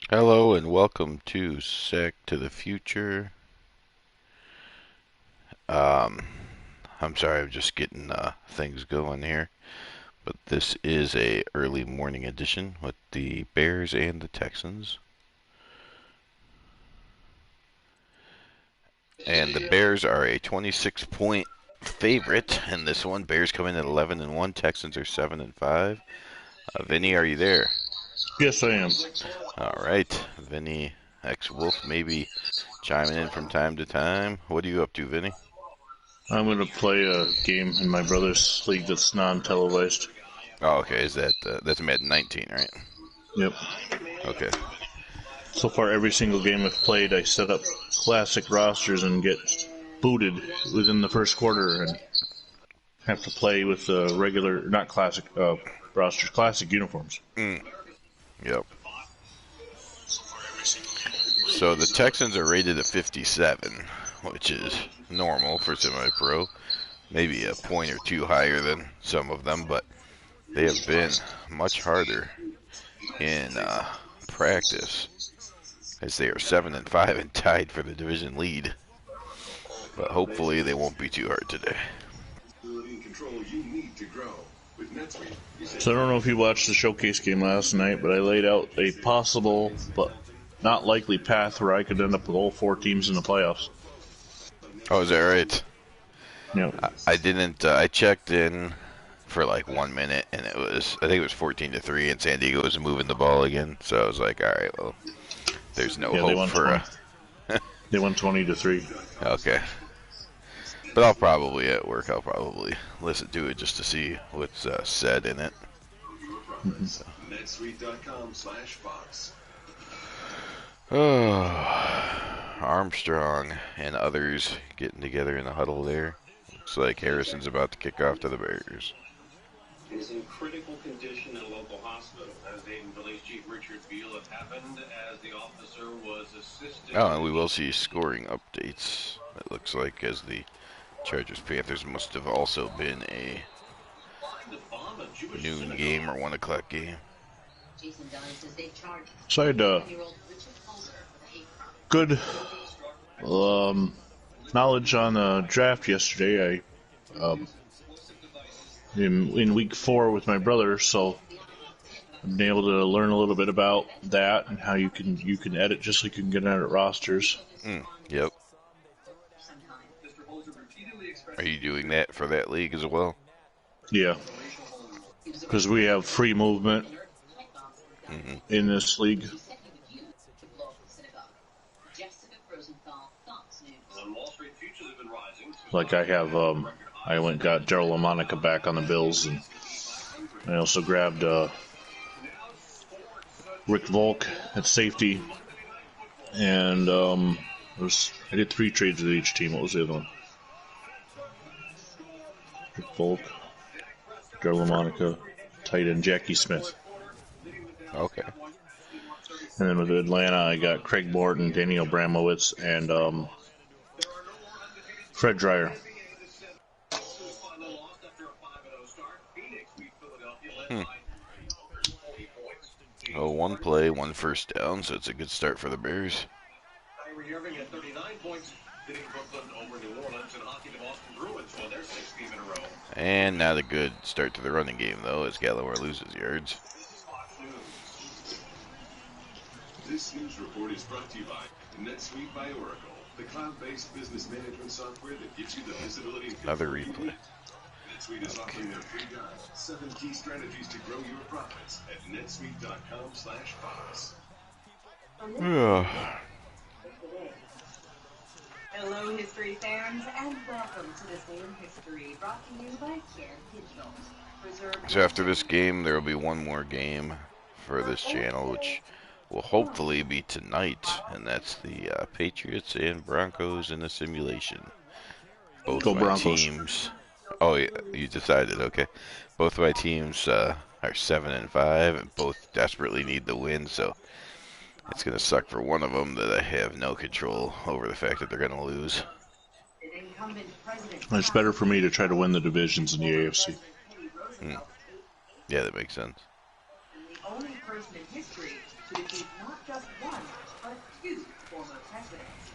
Hello and welcome to Sec to the Future. Um, I'm sorry, I'm just getting things going here, but this is a early morning edition with the Bears and the Texans. And the Bears are a 26-point favorite in this one. Bears come in at 11-1. Texans are 7-5. Vinny, are you there? Yes, I am. All right, Vinny, ex-Wolf, maybe chiming in from time to time. What are you up to, Vinny? I'm going to play a game in my brother's league that's non-televised. Oh, okay. Is that that's Madden 19, right? Yep. Okay. So far, every single game I've played, I set up classic rosters and get booted within the first quarter and have to play with regular, not classic rosters, classic uniforms. Yep. So the Texans are rated at 57, which is normal for semi-pro. Maybe a point or two higher than some of them, but they have been much harder in practice, as they are 7-5 and tied for the division lead. But hopefully they won't be too hard today. So I don't know if you watched the showcase game last night, but I laid out a possible but not likely path where I could end up with all four teams in the playoffs. Oh, is that right? Yep. I didn't. I checked in for like 1 minute, and I think it was 14-3, and San Diego was moving the ball again. So I was like, all right, well, there's no Yeah, they hope won for 20. They won 20-3. Okay. But I'll probably at work. I'll probably listen to it just to see what's said in it. So. Armstrong and others getting together in the huddle there. Looks like Harrison's about to kick off to the Bears. Is in critical condition in a local hospital. As Dayton Police Chief Richard Beal, it happened as the officer was assisted. Oh, and we will see scoring updates. It looks like as the Chargers-Panthers must have also been a noon game or 1 o'clock game. So I had good knowledge on the draft yesterday. I in week 4 with my brother, so I've been able to learn a little bit about that and how you can edit just like you can get edit rosters. Yep. Are you doing that for that league as well? Yeah, because we have free movement in this league. Like I went and got Daryl LaMonica back on the Bills, and I also grabbed Rick Volk at safety, and I did 3 trades with each team. What was the other one? Rick Volk, Daryl LaMonica, tight end Jackie Smith. Okay. And then with Atlanta, I got Craig Morton, Danny Abramowitz, and Fred Dreyer. Oh, 1 play, 1 first down, so it's a good start for the Bears. And not a good start to the running game, though, as Gallimore loses yards. This news report is brought to you by NetSuite by Oracle, the cloud-based business management software that gives you the visibility and another replay. NetSuite is offering their free guide, 7 key strategies to grow your profits at netsuite.com/fox. Hello, history fans, and welcome to this day in history, brought to you by Care Digital. So after this game, there will be one more game for this channel, which will hopefully be tonight, and that's the Patriots and Broncos in the simulation. Both Go my Broncos. teams. Oh, yeah, you decided, okay. Both my teams are 7-5, and both desperately need the win, so it's going to suck for one of them that I have no control over the fact that they're going to lose. It's better for me to try to win the divisions in the AFC. Yeah, that makes sense. to defeat not just one, but two former presidents.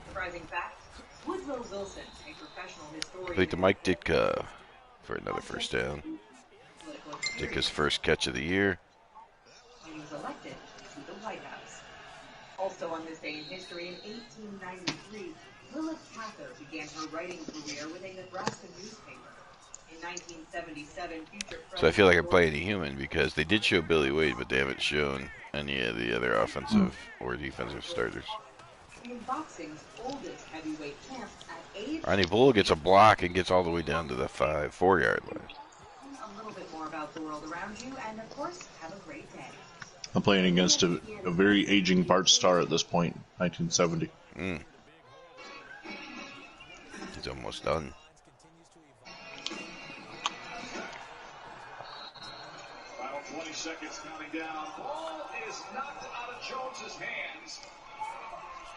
Surprising fact, Woodrow Wilson, a professional historian... Played to Mike Ditka for another first down. Ditka's first catch of the year. He was elected to the White House. Also on this day in history, in 1893, Lilith Cather began her writing career with a Nebraska newspaper. In 1977, future So I feel like I'm playing a human because they did show Billy Wade, but they haven't shown any of the other offensive or defensive starters. In boxing's oldest heavyweight champ at age... Ronnie Bull gets a block and gets all the way down to the 4-yard line. A little bit more about the world around you, and of course, have a great day. I'm playing against a very aging Bart Starr at this point, 1970. He's almost done. Final 20 seconds counting down. Ball is knocked out of Jones's hands.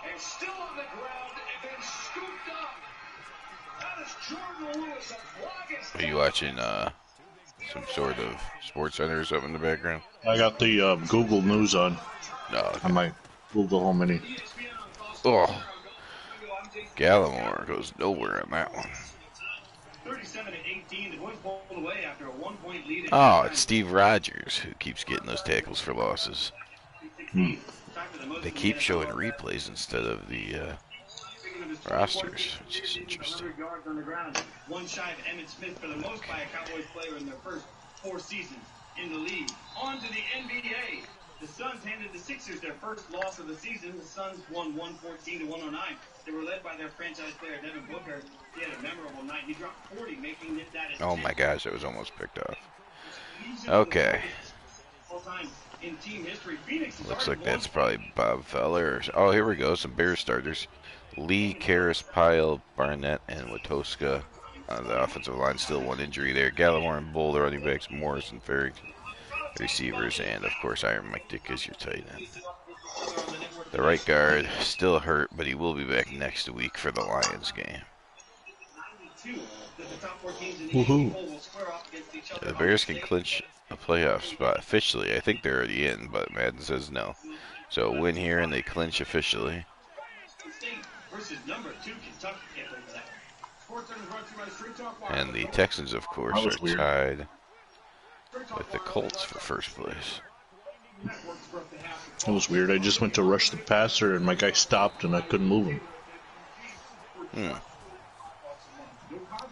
And still on the ground and then scooped up. That is Jordan Lewis. Are you watching some sort of Sports Center or something in the background? I got the Google News on. No. Okay. On my Google Home Mini. Oh. Gallimore goes nowhere on that one. 37-18, the boys pulled away after a 1-point lead. Oh, it's Steve Rogers who keeps getting those tackles for losses. They keep showing replays instead of the rosters, which is interesting. One shy of Emmitt Smith for the most by a Cowboys player in their first 4 seasons in the league. On to the NBA. The Suns handed the Sixers their first loss of the season. The Suns won 114-109. They were led by their franchise player, Devin Booker. He had a memorable night. He dropped 40, making it that. Oh my gosh, it was almost picked off. Okay. In team history, Phoenix Looks like that's probably Bob Feller. Oh, here we go. Some Bears starters. Lee, Karras, Pyle, Barnett, and Watoska. The offensive line still one injury there. Gallimore and Bull, the running backs. Morris and Farrington, receivers. And, of course, Iron Mike Dick is your tight end. The right guard still hurt, but he will be back next week for the Lions game. Woohoo. The Bears can clinch a playoff spot officially. I think they're already in, but Madden says no. So a win here and they clinch officially. And the Texans, of course, are tied with the Colts for first place. That was weird. I just went to rush the passer and my guy stopped and I couldn't move him.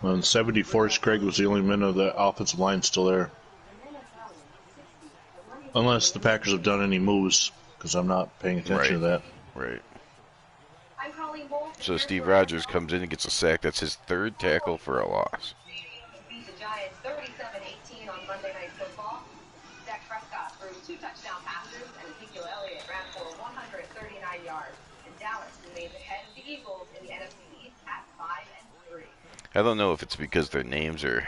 On 74th, Craig was the only man of the offensive line still there. Unless the Packers have done any moves, because I'm not paying attention to that. Right. So Steve Rogers comes in and gets a sack. That's his third tackle for a loss. Beat the Giants 37-18 on Monday Night Football. Dak Prescott threw 2 touchdown passes, and Ezekiel Elliott ran for 139 yards. And Dallas remains ahead of the Eagles in the NFC East at 5-3. I don't know if it's because their names are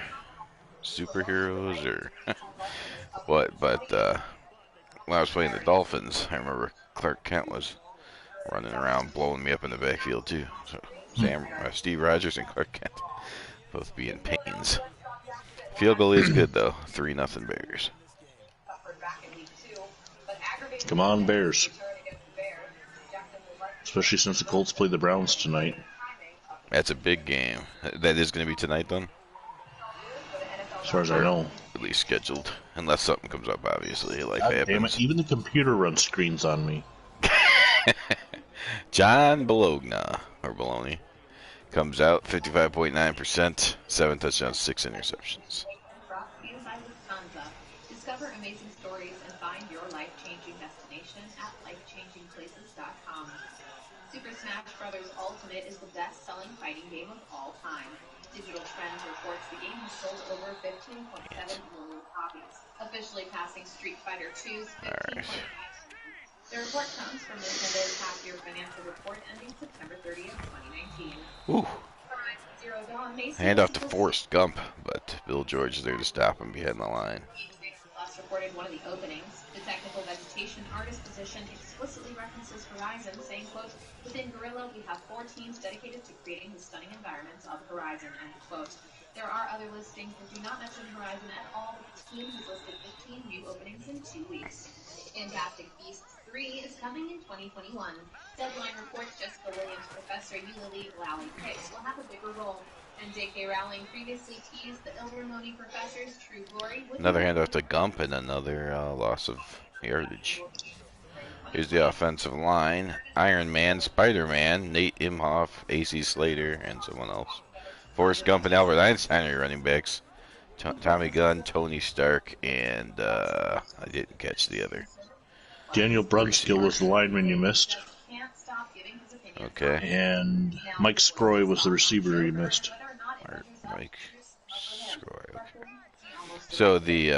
superheroes or what, but when I was playing the Dolphins, I remember Clark Kent was running around blowing me up in the backfield too. So Steve Rogers and Clark Kent both being pains. Field goal is good though. 3-0 Bears. Come on, Bears. Especially since the Colts play the Browns tonight. That's a big game. That is going to be tonight then? As far as I know. At least scheduled. Unless something comes up, obviously. Like God happens. damn it, even the computer runs screens on me. John Bologna, or Bologna, comes out 55.9%, 7 touchdowns, 6 interceptions. Discover amazing stories and find your life-changing destination at lifechangingplaces.com. Super Smash Bros. Ultimate is the best-selling fighting game of all time. Digital Trends reports the game has sold over 15.7 million copies, officially passing Street Fighter II's 15.9. The report comes from Nintendo's half-year financial report ending September 30th, 2019. Ooh. Hand off to Forrest Gump, but Bill George is there to stop him behind the line. Last reported one of the openings. The technical vegetation artist position explicitly references Horizon, saying, quote, "Within Guerrilla, we have 4 teams dedicated to creating the stunning environments of Horizon," end quote. There are other listings that do not mention Horizon at all, but the team has listed 15 new openings in 2 weeks. Fantastic Beasts 3 is coming in 2021. Deadline reports Jessica Williams' Professor Eulalie Lally Picks will have a bigger role. And J.K. Rowling previously teased the Ilvermorny Professor's true glory would Another handoff to Gump and another loss of yardage. Here's the offensive line. Iron Man, Spider-Man, Nate Imhoff, AC Slater, and someone else. Forrest Gump and Albert Einstein are running backs. Tommy Gunn, Tony Stark, and I didn't catch the other. Daniel Brunskill was the lineman you missed. Okay. And Mike Scroy was the receiver you missed. Mike Scroy, okay. So the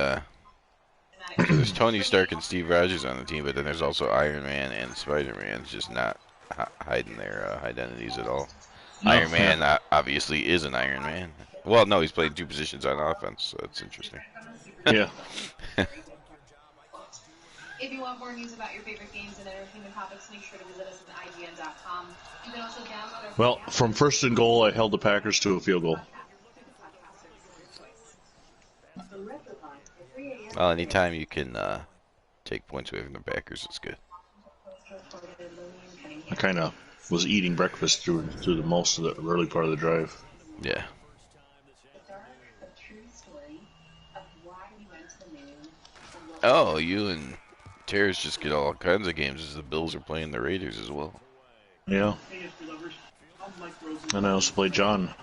so there's Tony Stark and Steve Rogers on the team, but then there's also Iron Man and Spider-Man, just not hiding their identities at all. No, Iron Man obviously is an Iron Man. Well, no, he's playing 2 positions on offense, so that's interesting. Yeah. If you want more news about your favorite games and entertainment topics, make sure to visit us at IGN.com. You can also download our Well, from first and goal, I held the Packers to a field goal. Well, anytime you can take points away from the Packers, it's good. I kind of was eating breakfast through the most of the early part of the drive. Yeah. Oh, you and Terrace just get all kinds of games as the Bills are playing the Raiders as well. Yeah. And I also play John.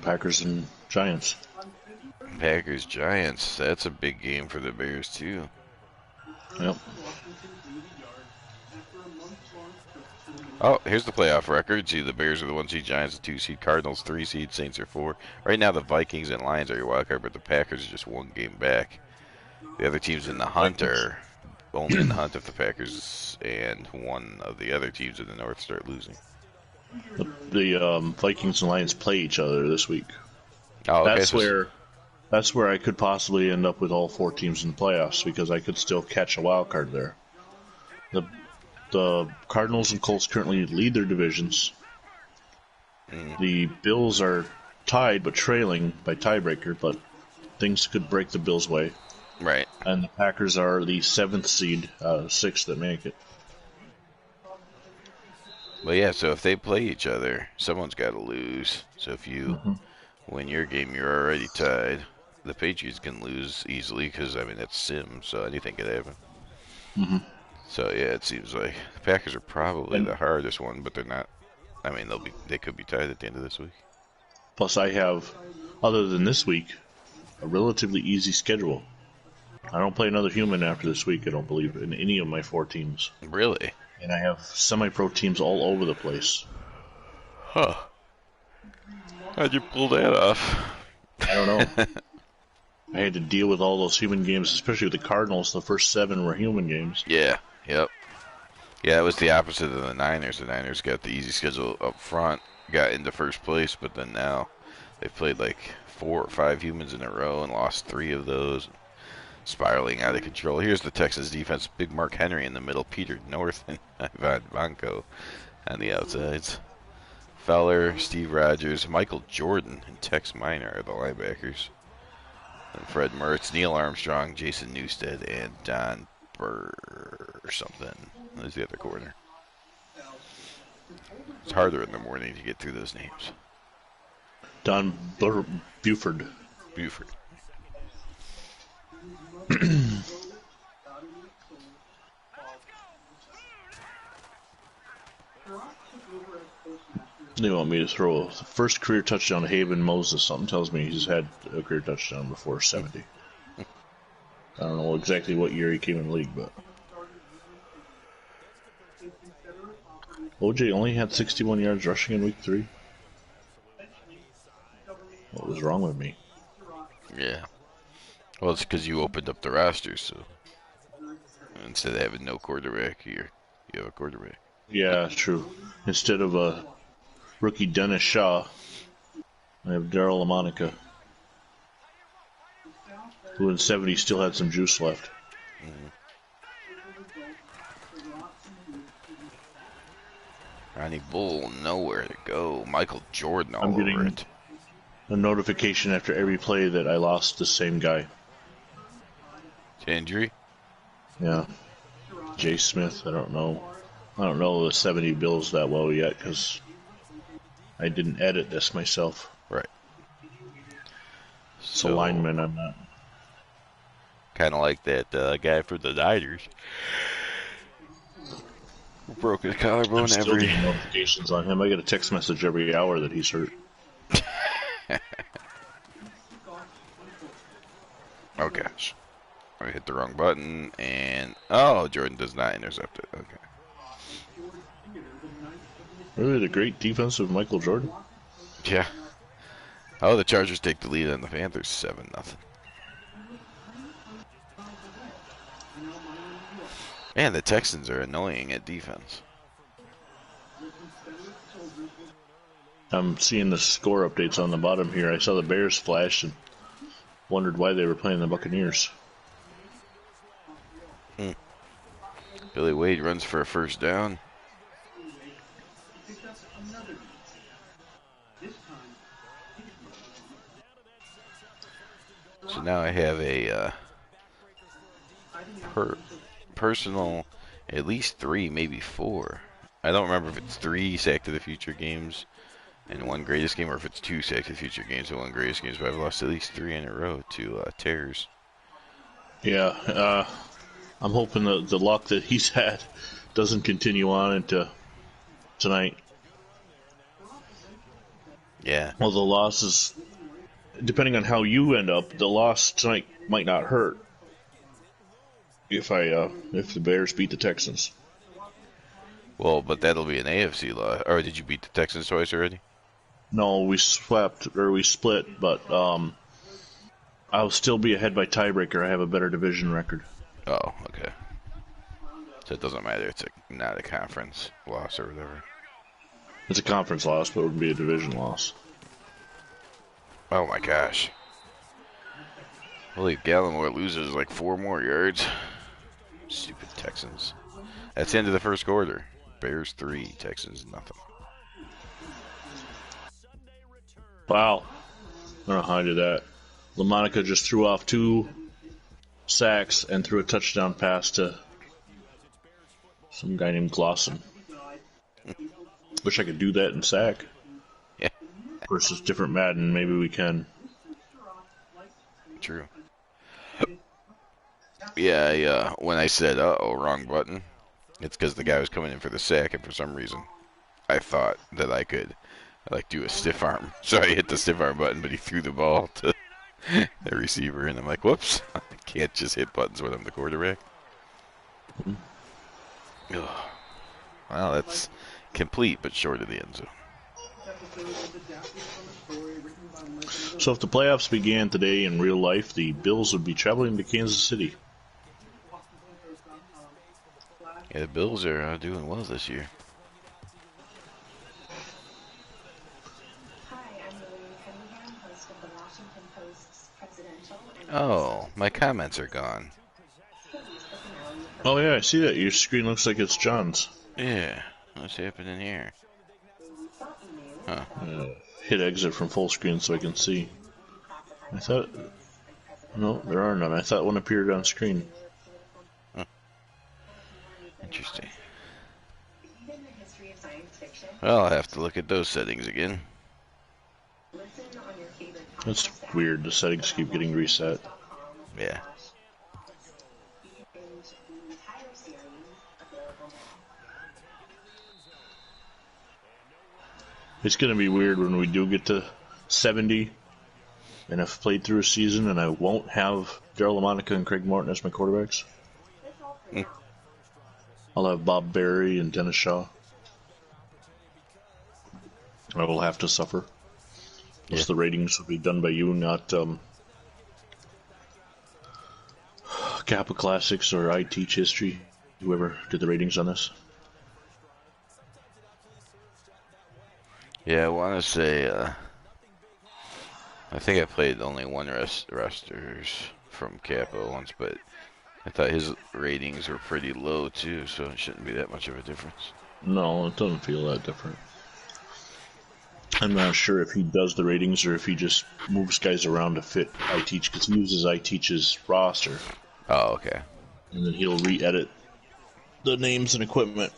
Packers and Giants. Packers, Giants. That's a big game for the Bears, too. Yep. Oh, here's the playoff record. See, the Bears are the 1 seed, Giants the 2 seed, Cardinals 3 seed, Saints are 4. Right now, the Vikings and Lions are your wild card, but the Packers are just 1 game back. The other teams in the hunt are only in the hunt if the Packers and one of the other teams in the North start losing. The Vikings and Lions play each other this week. Oh, okay. That's where I could possibly end up with all 4 teams in the playoffs because I could still catch a wild card there. The Cardinals and Colts currently lead their divisions. The Bills are tied but trailing by tiebreaker, but things could break the Bills' way. Right. And the Packers are the 7th seed, 6 that make it. Well, yeah, so if they play each other, someone's got to lose. So if you win your game, you're already tied. The Patriots can lose easily because, I mean, that's sim, so anything could happen. So, yeah, it seems like the Packers are probably the hardest one, but they're not. I mean, they could be tied at the end of this week. Plus, I have, other than this week, a relatively easy schedule. I don't play another human after this week, I don't believe, in any of my 4 teams. Really? And I have semi-pro teams all over the place. Huh. How'd you pull that off? I don't know. I had to deal with all those human games, especially with the Cardinals. The first 7 were human games. Yeah, yep. Yeah, it was the opposite of the Niners. The Niners got the easy schedule up front, got into first place, but then now they've played like 4 or 5 humans in a row and lost 3 of those. Spiraling out of control. Here's the Texas defense. Big Mark Henry in the middle. Peter North and Ivan Vanko on the outsides. Feller, Steve Rogers, Michael Jordan, and Tex Minor are the linebackers. And Fred Mertz, Neil Armstrong, Jason Newstead, and Don Burr or something. There's the other corner. It's harder in the morning to get through those names. Don Buford. Buford. They want me to throw the first career touchdown to Haven Moses. Something tells me he's had a career touchdown before 70. I don't know exactly what year he came in the league, but OJ only had 61 yards rushing in week 3. What was wrong with me? Yeah. Well, it's because you opened up the roster, so instead of having no quarterback here, you have a quarterback. Yeah, true. Instead of a rookie Dennis Shaw, I have Darryl LaMonica, who in 70 still had some juice left. Ronnie Bull, nowhere to go. Michael Jordan I'm all over getting it. a notification after every play that I lost the same guy. Injury? Yeah. Jay Smith, I don't know. I don't know the 70 Bills that well yet because I didn't edit this myself. Right. It's a lineman, I'm not. Kind of like that guy for the Niners. Who broke his I'm collarbone still getting notifications on him. I get a text message every hour that he's hurt. Oh gosh. I hit the wrong button and oh, Jordan does not intercept it. Okay. Really, the great defensive Michael Jordan? Yeah. Oh, the Chargers take the lead on the Panthers 7-0. And the Texans are annoying at defense. I'm seeing the score updates on the bottom here. I saw the Bears flash and wondered why they were playing the Buccaneers. Billy Wade runs for a first down. So now I have a personal, at least 3, maybe 4. I don't remember if it's 3 Sack to the Future games and 1 greatest game, or if it's 2 Sack to the Future games and 1 greatest games. But I've lost at least 3 in a row to tears. Yeah, I'm hoping the luck that he's had doesn't continue on into tonight. Yeah. Well, the losses, depending on how you end up, the loss tonight might not hurt. If the Bears beat the Texans. Well, but that'll be an AFC loss. Or did you beat the Texans twice already? No, we split, but I'll still be ahead by tiebreaker. I have a better division record. Oh, okay. So it doesn't matter. It's not a conference loss or whatever. It's a conference loss, but it would be a division loss. Oh my gosh. I believe Gallimore loses like 4 more yards. Stupid Texans. That's the end of the first quarter. Bears 3, Texans nothing. Wow. I don't know how I did that. LaMonica just threw off 2 sacks and threw a touchdown pass to some guy named Glosson. Wish I could do that in sack. Yeah. Versus different Madden, maybe we can. True. Yeah, when I said, uh-oh, wrong button, it's because the guy was coming in for the sack, and for some reason, I thought that I could, do a stiff arm. So I hit the stiff arm button, but he threw the ball to the receiver, and I'm like, whoops, I can't just hit buttons when I'm the quarterback. Oh. Well, that's complete, but short of the end zone. So if the playoffs began today in real life, the Bills would be traveling to Kansas City. Yeah, the Bills are doing well this year. Oh, my comments are gone. Oh yeah, I see that. Your screen looks like it's John's. Yeah, what's happening here? Huh. Hit exit from full screen so I can see. I thought... No, there are none. I thought one appeared on screen. Huh. Interesting. Well, I'll have to look at those settings again. That's weird. The settings keep getting reset. Yeah. It's going to be weird when we do get to 70 and I've played through a season and I won't have Darryl LaMonica and Craig Martin as my quarterbacks. I'll have Bob Berry and Dennis Shaw. I will have to suffer. Unless the ratings will be done by you, not Kappa Classics or I Teach History, whoever did the ratings on this. Yeah, I want to say, I think I played only one rosters from Kappa once, but I thought his ratings were pretty low too, so it shouldn't be that much of a difference. No, it doesn't feel that different. I'm not sure if he does the ratings or if he just moves guys around to fit iTeach, because he uses iTeach's roster, Oh, okay. and then he'll re-edit the names and equipment.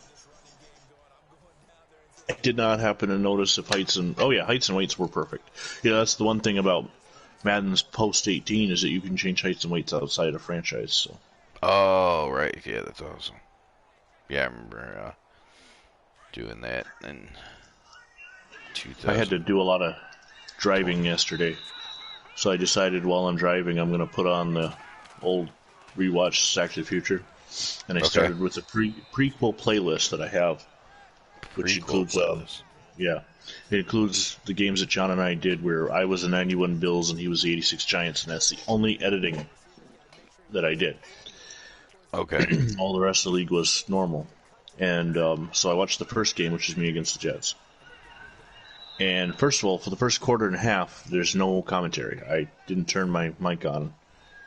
I did not happen to notice if heights and weights were perfect. Yeah, that's the one thing about Madden's post 18 is that you can change heights and weights outside of franchise. So. Oh, right. Yeah, that's awesome. Yeah, I remember doing that in 2000. I had to do a lot of driving yesterday, so I decided while I'm driving I'm going to put on the old rewatch Back to the Future, and I started with a prequel playlist that I have, which includes it includes the games that John and I did where I was the 91 Bills and he was the 86 Giants, and that's the only editing that I did. Okay. All the rest of the league was normal. And so I watched the first game, which is me against the Jets. And first of all, for the first quarter and a half, there's no commentary. I didn't turn my mic on.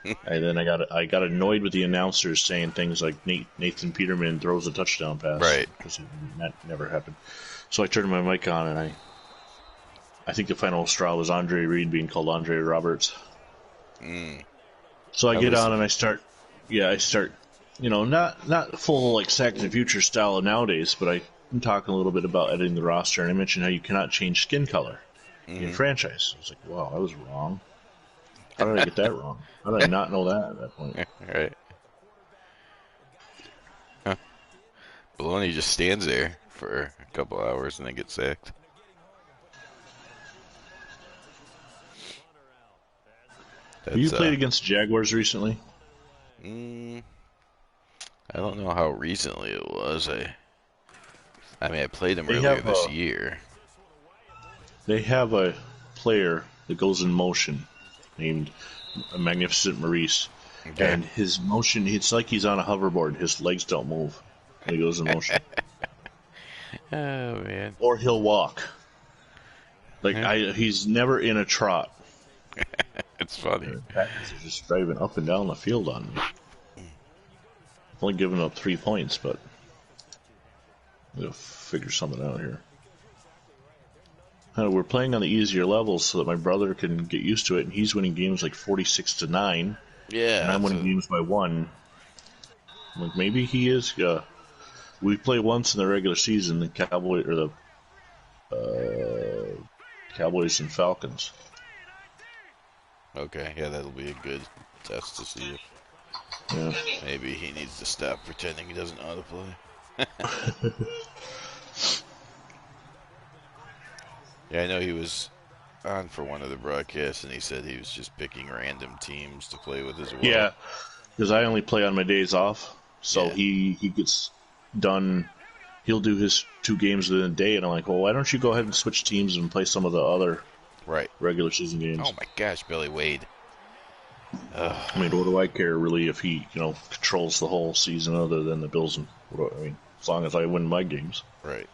And then I got annoyed with the announcers saying things like Nathan Peterman throws a touchdown pass. Right. Because that never happened. So I turned my mic on, and I think the final straw was Andre Reed being called Andre Roberts. So I get on and I start, not full like Sack to the Future style nowadays, but I'm talking a little bit about editing the roster, and I mentioned how you cannot change skin color in franchise. I was like, wow, I was wrong. How did I get that wrong? How did I not know that at that point? Right. Huh. Baloney just stands there for a couple hours and then gets sacked. Have you played against Jaguars recently? I don't know how recently it was. I played them earlier this year. They have a player that goes in motion named Magnificent Maurice. Okay. And his motion, it's like he's on a hoverboard. His legs don't move when he goes in motion. Oh, man. Or he'll walk. He's never in a trot. It's funny. Packers are just driving up and down the field on me. Only giving up 3 points, but we'll figure something out here. We're playing on the easier levels so that my brother can get used to it, and he's winning games like 46-9. Yeah, and I'm winning games by 1. Like maybe he is. We play once in the regular season, the Cowboys and Falcons. Okay, yeah, that'll be a good test to see if maybe he needs to stop pretending he doesn't know how to play. Yeah, I know he was on for one of the broadcasts, and he said he was just picking random teams to play with as well. Yeah, because I only play on my days off, so he gets done. He'll do his 2 games within a day, and I'm like, well, why don't you go ahead and switch teams and play some of the other regular season games? Oh my gosh, Billy Wade. I mean, what do I care really if he, controls the whole season other than the Bills? As long as I win my games. Right.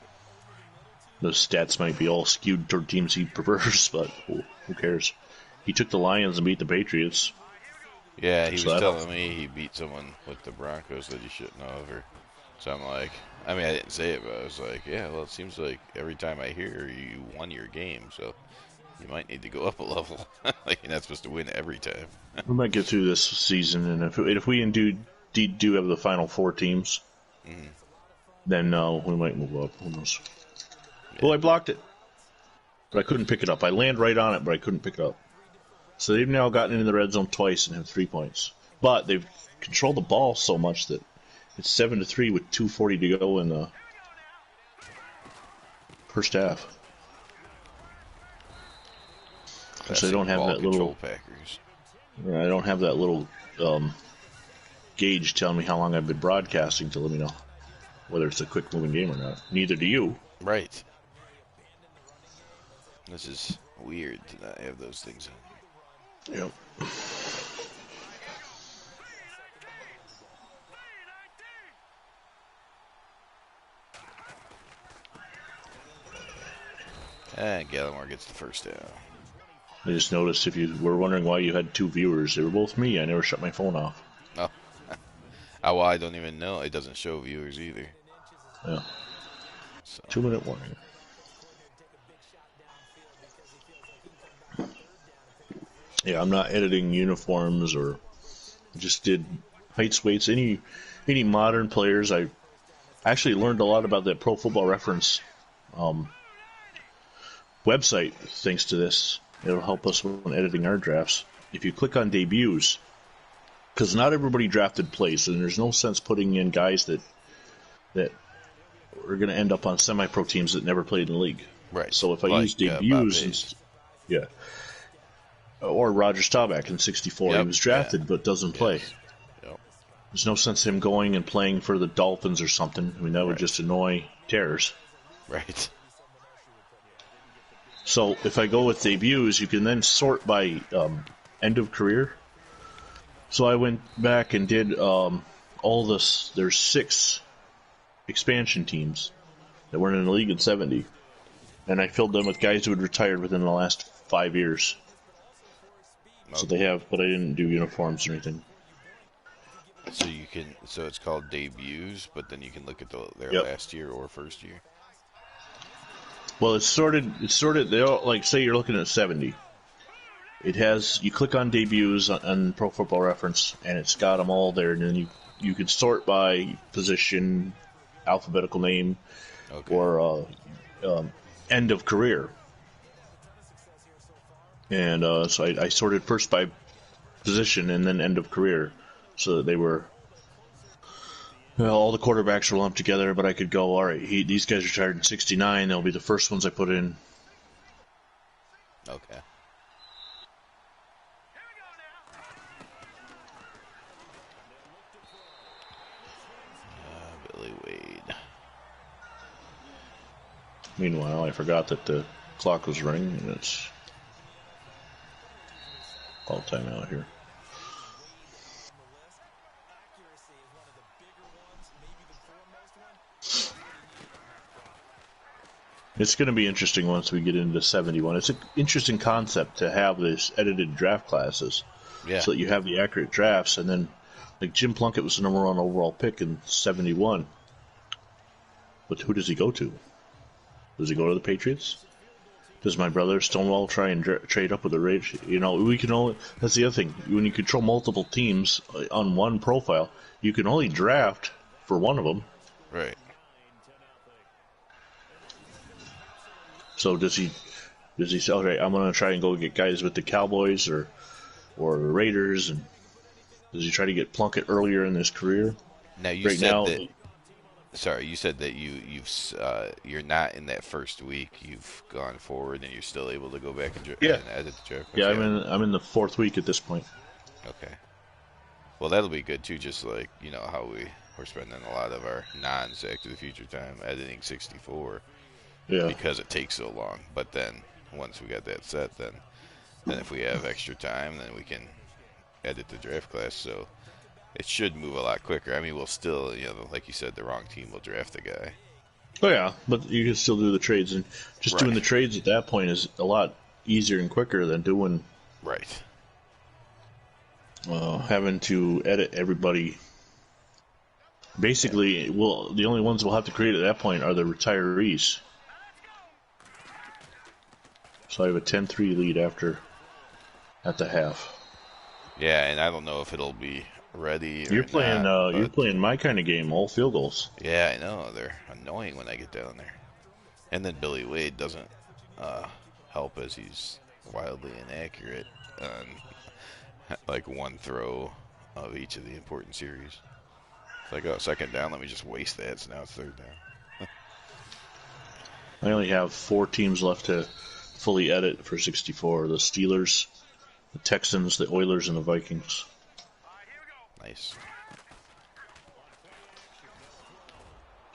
The stats might be all skewed toward teams he prefers, but who cares? He took the Lions and beat the Patriots. Yeah, he was telling me he beat someone with the Broncos that he shouldn't have. So I'm like, I didn't say it, but I was like, yeah, well, it seems like every time I hear you won your game, so you might need to go up a level. Like, you're not supposed to win every time. We might get through this season, and if we do have the final 4 teams, then we might move up. Who knows? Yeah. Well, I blocked it, but I couldn't pick it up. I land right on it, but I couldn't pick it up. So they've now gotten into the red zone twice and have 3 points. But they've controlled the ball so much that it's 7-3 with 2:40 to go in the first half. So they don't have that little Packers. I don't have that little gauge telling me how long I've been broadcasting to let me know whether it's a quick moving game or not. Neither do you. Right. This is weird to not have those things on here. Yep. And Gallimore gets the first down. I just noticed if you were wondering why you had 2 viewers, they were both me. I never shut my phone off. Oh. Well, I don't even know. It doesn't show viewers either. Yeah. So. 2-minute warning. Yeah, I'm not editing uniforms or just did heights, weights, any modern players. I actually learned a lot about that Pro Football Reference website thanks to this. It'll help us when editing our drafts. If you click on debuts, because not everybody drafted plays, and there's no sense putting in guys that are going to end up on semi-pro teams that never played in the league. Right. So if I like, use debuts, yeah, or Roger Staubach in '64, yep, he was drafted but doesn't play. Yep. There's no sense in him going and playing for the Dolphins or something. I mean, that would Right. just annoy terrors. Right. So if I go with debuts, you can then sort by end of career. So I went back and did all this. There's 6 expansion teams that weren't in the league in '70, and I filled them with guys who had retired within the last 5 years. Okay. So they have, but I didn't do uniforms or anything. So you can, so it's called debuts, but then you can look at their Yep. last year or first year. Well, it's sorted. They all, like, say you're looking at '70. It has, you click on debuts on Pro Football Reference, and it's got them all there. And then you can sort by position, alphabetical name, Okay. or end of career. And so I sorted first by position and then end of career, so that they were, well, all the quarterbacks were lumped together. But I could go, all right, these guys retired in '69. They'll be the first ones I put in. Okay. Billy Wade. Meanwhile, I forgot that the clock was running, and it's all time out here. It's going to be interesting once we get into 71. It's an interesting concept to have this edited draft classes, Yeah. so that you have the accurate drafts. And then, like, Jim Plunkett was the number 1 overall pick in '71. But who does he go to? Does he go to the Patriots? Does my brother Stonewall try and trade up with the Raiders? You know, we can only. That's the other thing. When you control multiple teams on one profile, you can only draft for one of them. Right. So does he say, all right, I'm going to try and go get guys with the Cowboys or the Raiders, and does he try to get Plunkett earlier in his career? Now you Right said now, that. Sorry, you said that you're not in that first week. You've gone forward, and you're still able to go back and edit the draft. Yeah, I'm in the 4th week at this point. Okay. Well, that'll be good too. Just like, you know how we're spending a lot of our non-Sack to the Future time editing 64. Yeah. Because it takes so long. But then once we got that set, then if we have extra time, then we can edit the draft class. So it should move a lot quicker. I mean, we'll still, you know, like you said, the wrong team will draft a guy. Oh yeah, but you can still do the trades, and just doing Right. the trades at that point is a lot easier and quicker than doing Right. having to edit everybody. Basically, the only ones we'll have to create at that point are the retirees. So I have a 10-3 lead at the half. Yeah, and I don't know if it'll be ready. Or You're playing. not, You're but- playing my kind of game. All field goals. Yeah, I know. They're annoying when I get down there. And then Billy Wade doesn't help, as he's wildly inaccurate on like one throw of each of the important series. It's like, oh, second down, let me just waste that. So now it's third down. I only have 4 teams left to fully edit for 64. The Steelers, the Texans, the Oilers, and the Vikings. Nice.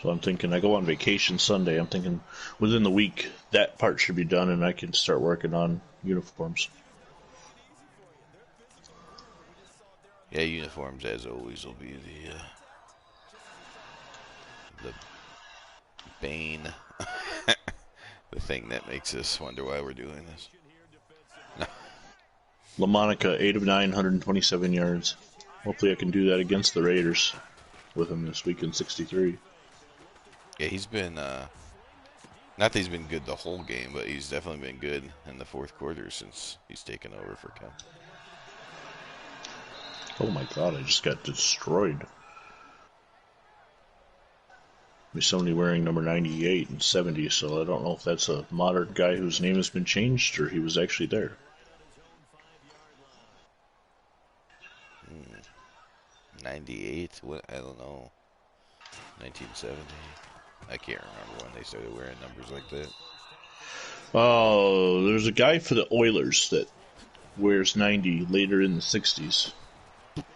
So I'm thinking, I go on vacation Sunday. I'm thinking within the week that part should be done, and I can start working on uniforms. Yeah, uniforms, as always, will be the bane, the thing that makes us wonder why we're doing this. LaMonica, 8 of 9, 127 yards. Hopefully I can do that against the Raiders with him this week in 63. Yeah, he's been Not that he's been good the whole game, but he's definitely been good in the fourth quarter since he's taken over for Kemp. Oh my god, I just got destroyed. There's somebody wearing number 98 and 70, so I don't know if that's a modern guy whose name has been changed or he was actually there. 98? What? I don't know. 1970. I can't remember when they started wearing numbers like that. Oh, there's a guy for the Oilers that wears 90 later in the 60s.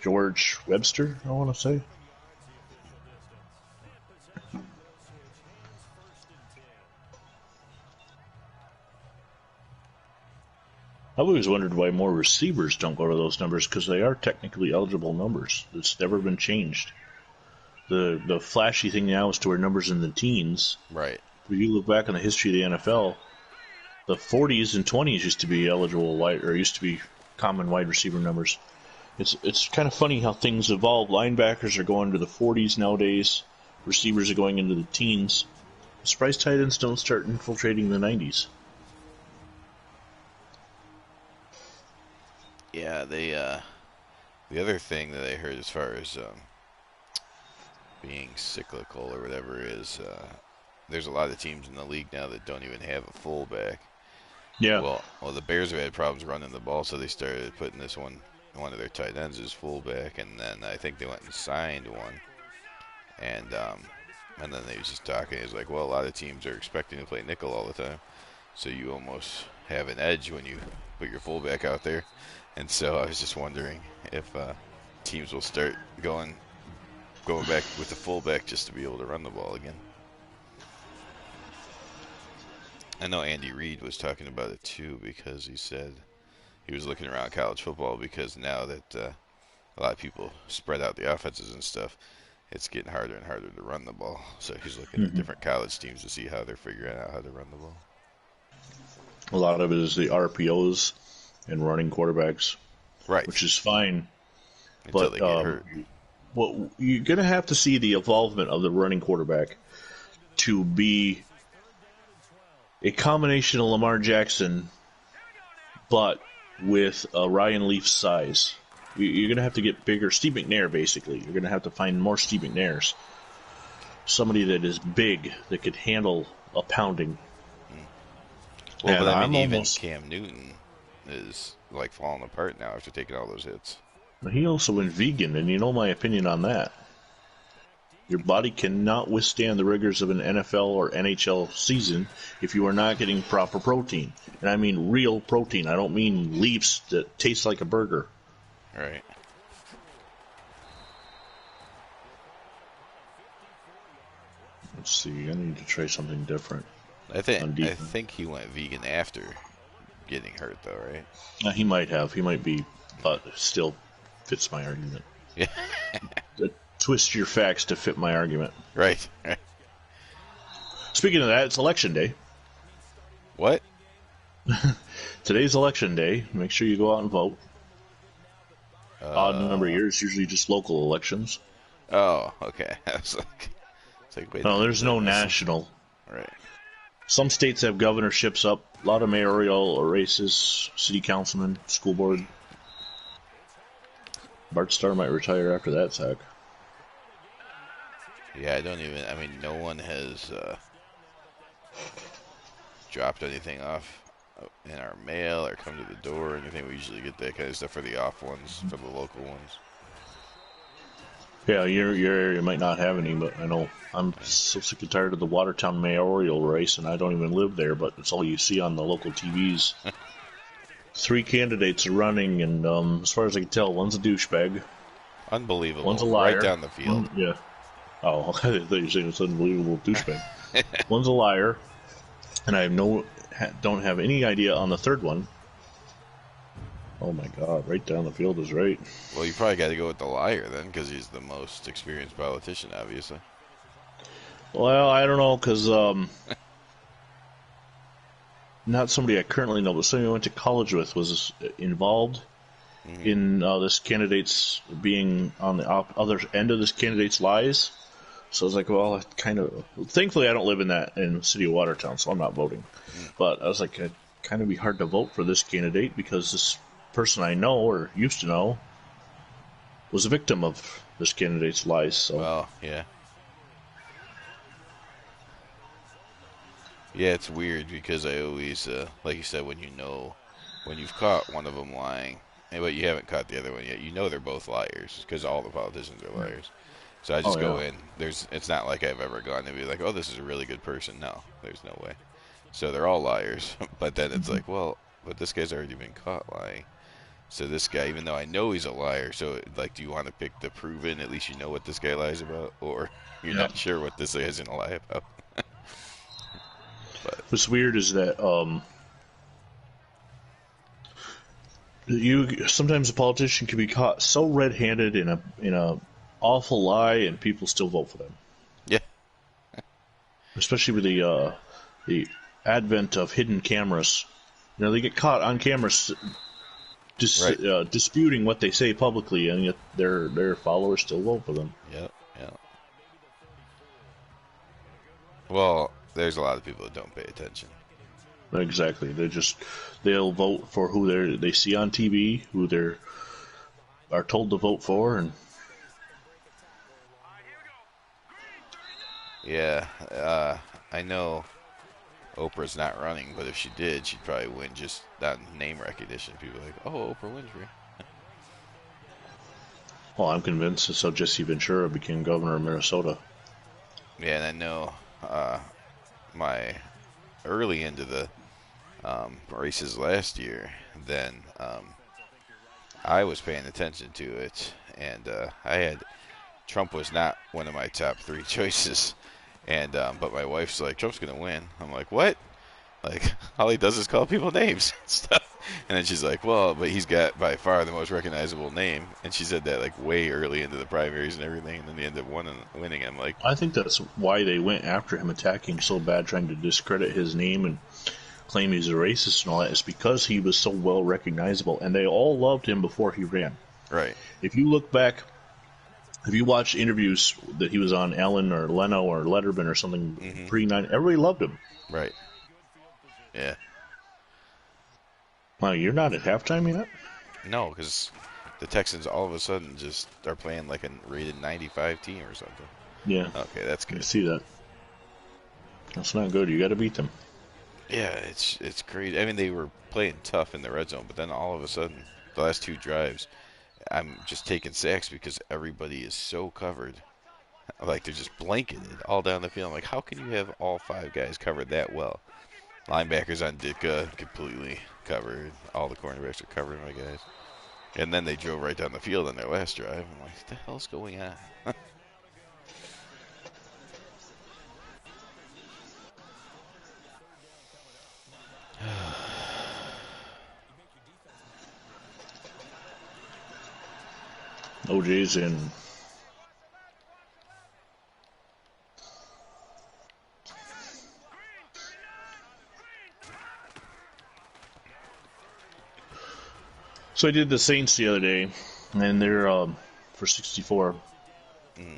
George Webster, I want to say. I've always wondered why more receivers don't go to those numbers, because they are technically eligible numbers. It's never been changed. The flashy thing now is to wear numbers in the teens. Right. If you look back on the history of the NFL, the 40s and 20s used to be eligible used to be common wide receiver numbers. It's kind of funny how things evolve. Linebackers are going to the 40s nowadays. Receivers are going into the teens. I'm surprised tight ends don't start infiltrating the 90s. Yeah, the other thing that I heard as far as being cyclical or whatever is there's a lot of teams in the league now that don't even have a fullback. Yeah. Well, the Bears have had problems running the ball, so they started putting one of their tight ends as fullback, and then I think they went and signed one, and then they was just talking. It's like, well, a lot of teams are expecting to play nickel all the time, so you almost have an edge when you put your fullback out there. And so I was just wondering if teams will start going back with the fullback just to be able to run the ball again. I know Andy Reid was talking about it too, because he said he was looking around college football, because now that a lot of people spread out the offenses and stuff, it's getting harder and harder to run the ball. So he's looking at different college teams to see how they're figuring out how to run the ball. A lot of it is the RPOs and running quarterbacks, right? Which is fine. Until they get hurt. Well, you're going to have to see the involvement of the running quarterback to be a combination of Lamar Jackson, but with a Ryan Leaf size. You're going to have to get bigger. Steve McNair, basically. You're going to have to find more Steve McNairs. Somebody that is big, that could handle a pounding. Well, but I mean, even Cam Newton is like falling apart now after taking all those hits. He also went vegan, and you know my opinion on that. Your body cannot withstand the rigors of an NFL or NHL season if you are not getting proper protein. And I mean real protein. I don't mean leaves that taste like a burger. Right. Let's see. I need to try something different. I think he went vegan after getting hurt, though, right? He might have. He might be, but still fits my argument. Yeah. Twist your facts to fit my argument. Right. Speaking of that, it's election day. What? Today's election day. Make sure you go out and vote. Odd number of years, usually just local elections. Oh, okay. It's like wait. No, there's no national. Right. Some states have governorships up. A lot of mayoral races, city councilman, school board. Bart Starr might retire after that sack. Yeah, I mean, no one has dropped anything off in our mail or come to the door or anything. We usually get that kind of stuff for the off ones, for the local ones. Yeah, your area might not have any, but I know I'm so sick and tired of the Watertown mayoral race, and I don't even live there, but it's all you see on the local TVs. 3 candidates are running, and as far as I can tell, one's a douchebag. Unbelievable. One's a liar. Right down the field. Yeah. Oh, I thought you were saying it's unbelievable douchebag. One's a liar, and I don't have any idea on the third one. Oh my God! Right down the field is right. Well, you probably got to go with the liar then, because he's the most experienced politician, obviously. Well, I don't know, because not somebody I currently know, but somebody I went to college with was involved in this candidate's being on the other end of this candidate's lies. So I was like, well, thankfully I don't live in the city of Watertown, so I'm not voting. But I was like, it'd kind of be hard to vote for this candidate because this person I know or used to know was a victim of this candidate's lies. So. Well, yeah. Yeah, it's weird because I always, like you said, when you've caught one of them lying, but you haven't caught the other one yet, you know they're both liars because all the politicians are liars. So I just go in. It's not like I've ever gone and be like, oh, this is a really good person. No, there's no way. So they're all liars. But then it's like, well, but this guy's already been caught lying. So this guy, even though I know he's a liar, so like, do you want to pick the proven? At least you know what this guy lies about, or you're not sure what this guy's gonna lie about. But what's weird is that sometimes a politician can be caught so red-handed in a awful lie, and people still vote for them. yeah, Especially with the advent of hidden cameras. You know, they get caught on camera disputing what they say publicly, and yet their followers still vote for them. yeah. Well, there's a lot of people that don't pay attention. Exactly. They'll vote for who they see on TV, who they are told to vote for, and Yeah, I know Oprah's not running, but if she did, she'd probably win just that name recognition. People are like, oh, Oprah Winfrey. well, I'm convinced that's how Jesse Ventura became governor of Minnesota. Yeah, and I know my early into the races last year, then I was paying attention to it, and Trump was not one of my top 3 choices, and but my wife's like, Trump's gonna win. I'm like, what? Like, all he does is call people names and stuff. And then she's like, well, but he's got by far the most recognizable name. And she said that like way early into the primaries and everything, and then they ended up winning. I'm like, I think that's why they went after him, attacking so bad, trying to discredit his name and claim he's a racist and all that. It's because he was so well recognizable, and they all loved him before he ran. right. If you look back, if you watch interviews that he was on Ellen or Leno or Letterman or something pre-9, everybody loved him. Right. Yeah. Wow, you're not at halftime yet? No, because the Texans all of a sudden just are playing like a rated 95 team or something. Yeah. Okay, that's I good. see that. That's not good. You got to beat them. Yeah, it's crazy. I mean, they were playing tough in the red zone, but then all of a sudden, the last 2 drives, I'm just taking sacks because everybody is so covered. Like, they're just blanketed all down the field. I'm like, how can you have all 5 guys covered that well? Linebackers on Ditka completely covered. All the cornerbacks are covering my guys. And then they drove right down the field on their last drive. I'm like, what the hell's going on? OJ's in. So I did the Saints the other day, and they're for 64.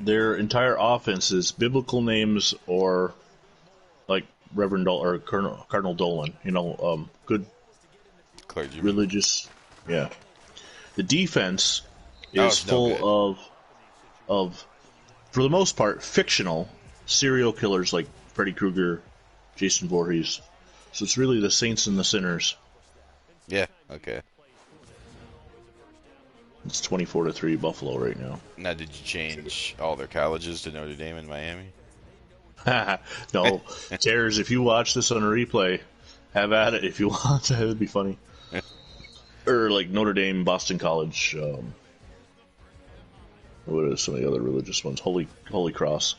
Their entire offense is biblical names or like Reverend or Cardinal Dolan. You know, good Clergyman. religious. Yeah. The defense is full of, for the most part, fictional serial killers like Freddy Krueger, Jason Voorhees. So it's really the saints and the sinners. Yeah, okay. It's 24-3 Buffalo right now. Now, did you change all their colleges to Notre Dame and Miami? No, Terrors, if you watch this on a replay, have at it if you want. That'd be funny. Or like Notre Dame, Boston College. What are some of the other religious ones? Holy Cross.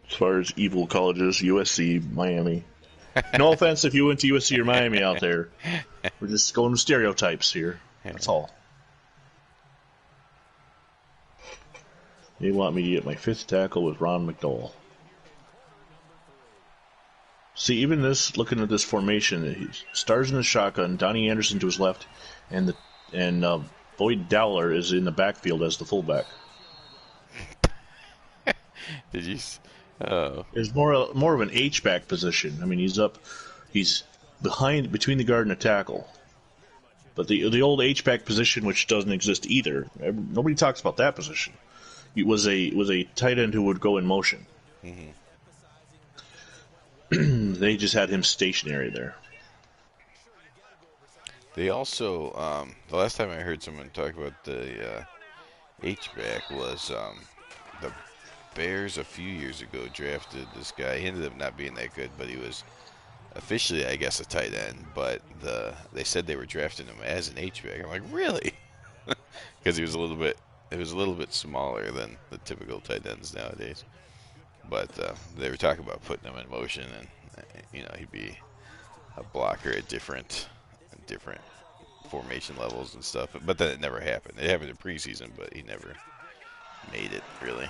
As far as evil colleges, USC, Miami. No offense if you went to USC or Miami out there. We're just going with stereotypes here. That's all. They want me to get my 5th tackle with Ron McDowell. See, even this, looking at this formation, he stars in the shotgun, Donnie Anderson to his left, and Boyd Dowler is in the backfield as the fullback. Did you? Oh, It's more of an H-back position. I mean, he's between the guard and the tackle. But the old H-back position, which doesn't exist either, nobody talks about that position. It was a tight end who would go in motion. mm-hmm. They just had him stationary there. They also, the last time I heard someone talk about the H-back was the Bears a few years ago drafted this guy. He ended up not being that good, but he was officially, I guess, a tight end. But they said they were drafting him as an H-back. I'm like, really? Because he was a little bit smaller than the typical tight ends nowadays. But they were talking about putting him in motion, and he'd be a blocker at different formation levels and stuff. But then it never happened. It happened in preseason, but he never made it really.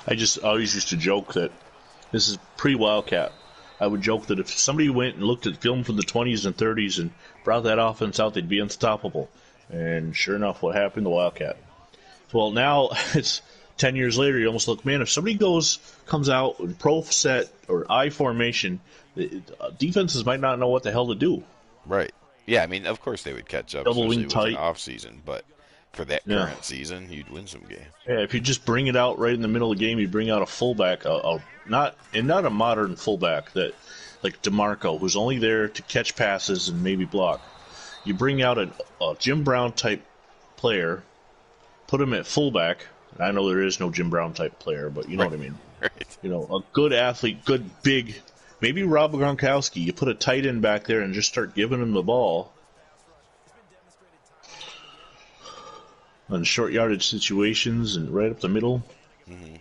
I always used to joke that this is pre-Wildcat. I would joke that if somebody went and looked at film from the 20s and 30s and brought that offense out, they'd be unstoppable. And sure enough, what happened? The Wildcat. Well, now it's 10 years later. You almost look, man, if somebody comes out in pro set or I formation, defenses might not know what the hell to do. Right. Yeah, I mean, of course they would catch up, Double especially wing tight with an off season, but for that current season, you'd win some games. Yeah, if you just bring it out right in the middle of the game, you bring out a fullback, not a modern fullback that like DeMarco, who's only there to catch passes and maybe block. You bring out a Jim Brown type player, put him at fullback. I know there is no Jim Brown type player, but you know what I mean. Right. A good athlete, good big, maybe Rob Gronkowski. You put a tight end back there and just start giving him the ball. On short yardage situations and right up the middle. Mm-hmm.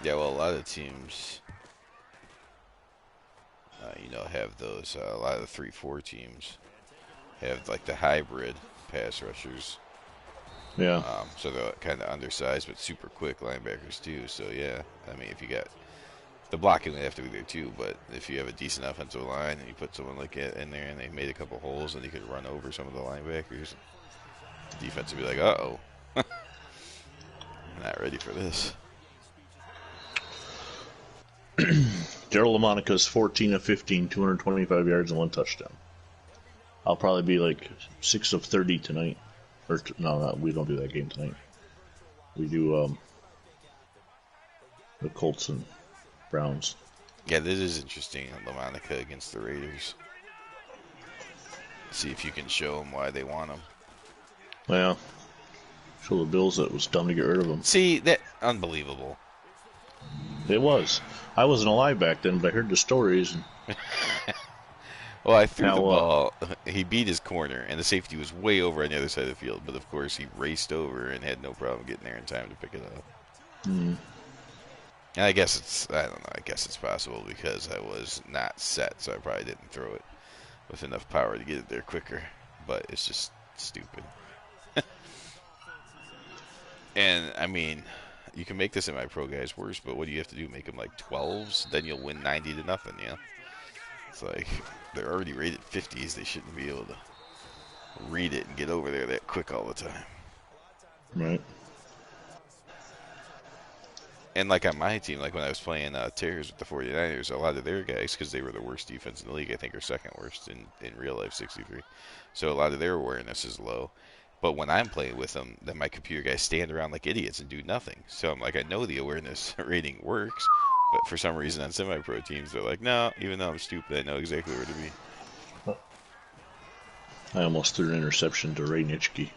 Yeah, well, a lot of teams, have those. A lot of the 3-4 teams have like the hybrid pass rushers. Yeah. So they're kind of undersized but super quick linebackers too. So yeah, I mean, if you got the blocking would have to be there too, but if you have a decent offensive line and you put someone like it in there and they made a couple holes and you could run over some of the linebackers, the defense would be like, uh-oh. I'm not ready for this. Daryl LaMonica's 14 of 15, 225 yards and 1 touchdown. I'll probably be like 6 of 30 tonight. No, we don't do that game tonight. We do the Colts and Browns. Yeah, this is interesting. LaMonica against the Raiders. See if you can show them why they want him. Yeah. Show the Bills that it was dumb to get rid of him. See, that unbelievable. It was. I wasn't alive back then, but I heard the stories. And well, I threw the ball. He beat his corner, and the safety was way over on the other side of the field. But, of course, he raced over and had no problem getting there in time to pick it up. Mm. And I don't know, I guess it's possible because I was not set, so I probably didn't throw it with enough power to get it there quicker. But it's just stupid. And, I mean, you can make this in my pro guys worse, but what do you have to do? Make them like 12s? Then you'll win 90-0, yeah? It's like, they're already rated 50s. They shouldn't be able to read it and get over there that quick all the time. Right. And like on my team, like when I was playing Terrors with the 49ers, a lot of their guys, because they were the worst defense in the league, I think are second worst in real life 63. So a lot of their awareness is low. But when I'm playing with them, then my computer guys stand around like idiots and do nothing. So I'm like, I know the awareness rating works, but for some reason on semi-pro teams, they're like, no, even though I'm stupid, I know exactly where to be. I almost threw an interception to Ray Nitschke.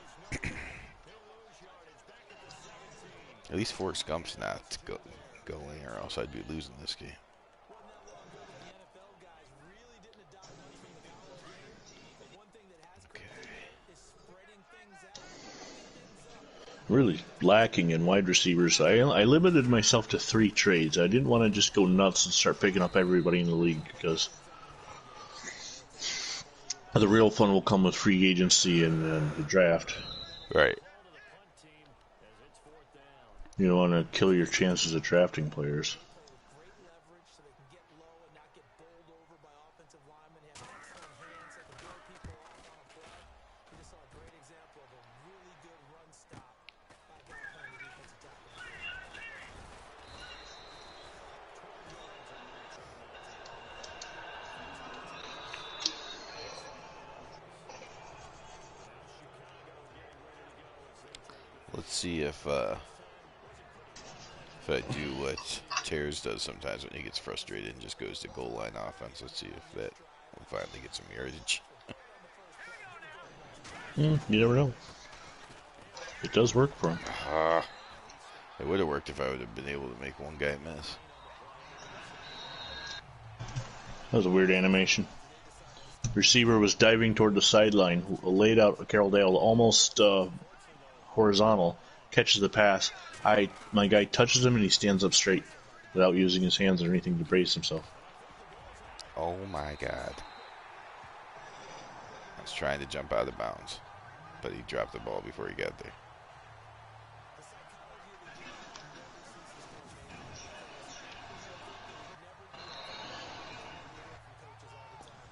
At least Forrest Gump's not going, or else I'd be losing this game. Really lacking in wide receivers. I limited myself to 3 trades. I didn't want to just go nuts and start picking up everybody in the league because the real fun will come with free agency and the draft. Right. You don't want to kill your chances of drafting players. see if I do what Tears does sometimes when he gets frustrated and just goes to goal line offense. Let's see if that will finally get some yardage. You never know. It does work for him. It would have worked if I would have been able to make one guy miss. That was a weird animation. Receiver was diving toward the sideline, laid out Carroll Dale almost horizontal, catches the pass. My guy touches him and he stands up straight without using his hands or anything to brace himself. Oh my God. I was trying to jump out of bounds, but he dropped the ball before he got there.